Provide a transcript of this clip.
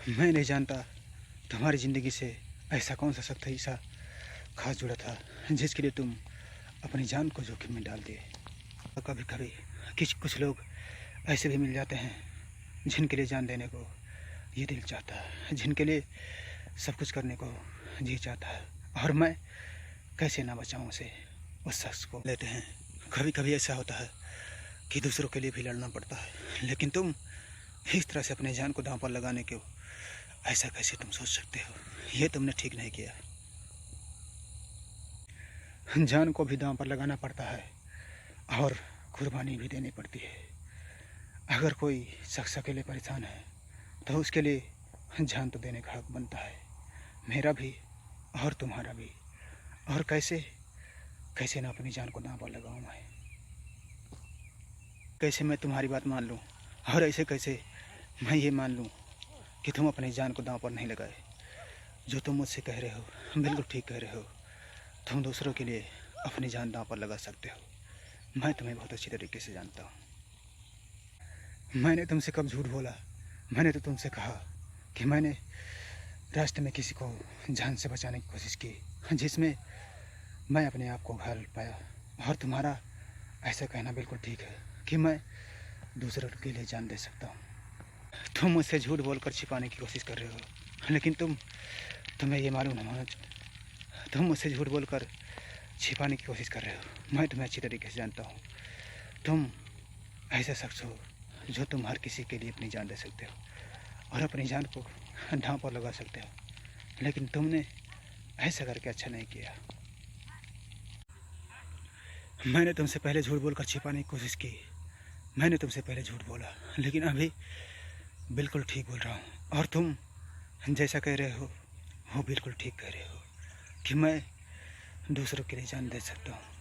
मैं नहीं जानता तुम्हारी ज़िंदगी से ऐसा कौन सा शख्स ऐसा खास जुड़ा था जिसके लिए तुम अपनी जान को जोखिम में डाल दिए। कभी कभी कुछ लोग ऐसे भी मिल जाते हैं जिनके लिए जान देने को ये दिल चाहता है, जिनके लिए सब कुछ करने को जी चाहता है, और मैं कैसे ना बचाऊं उसे, उस शख्स को लेते हैं। कभी कभी ऐसा होता है कि दूसरों के लिए भी लड़ना पड़ता है, लेकिन तुम इस तरह से अपने जान को दांव पर लगाने के ऐसा कैसे तुम सोच सकते हो? ये तुमने ठीक नहीं किया। जान को भी दांव पर लगाना पड़ता है और कुर्बानी भी देनी पड़ती है। अगर कोई शख्स अकेले परेशान है तो उसके लिए जान तो देने का हक बनता है, मेरा भी और तुम्हारा भी। और कैसे कैसे ना अपनी जान को दांव पर लगाऊं मैं? कैसे मैं तुम्हारी बात मान लूं, और ऐसे कैसे मैं ये मान लूं कि तुम अपनी जान को दांव पर नहीं लगाए? जो तुम मुझसे कह रहे हो बिल्कुल ठीक कह रहे हो। तुम दूसरों के लिए अपनी जान दांव पर लगा सकते हो। मैं तुम्हें बहुत अच्छी तरीके से जानता हूँ। मैंने तुमसे कब झूठ बोला? मैंने तो तुमसे कहा कि मैंने रास्ते में किसी को जान से बचाने की कोशिश की, जिसमें मैं अपने आप को घायल पाया। और तुम्हारा ऐसा कहना बिल्कुल ठीक है कि मैं दूसरों के लिए जान दे सकता हूँ। तुम मुझसे झूठ बोलकर छिपाने की कोशिश कर रहे हो, लेकिन तुम्हें ये मालूम ना मनोज, तुम मुझसे झूठ बोलकर छिपाने की कोशिश कर रहे हो। मैं तुम्हें अच्छी तरीके से जानता हूँ। तुम ऐसा शख्स हो जो तुम हर किसी के लिए अपनी जान दे सकते हो और अपनी जान को दांव पर लगा सकते हो, लेकिन तुमने ऐसा करके अच्छा नहीं किया। मैंने तुमसे पहले झूठ बोलकर छिपाने की कोशिश की, मैंने तुमसे पहले झूठ बोला, लेकिन अभी बिल्कुल ठीक बोल रहा हूँ। और तुम जैसा कह रहे हो वो बिल्कुल ठीक कह रहे हो कि मैं दूसरों के लिए जान दे सकता हूँ।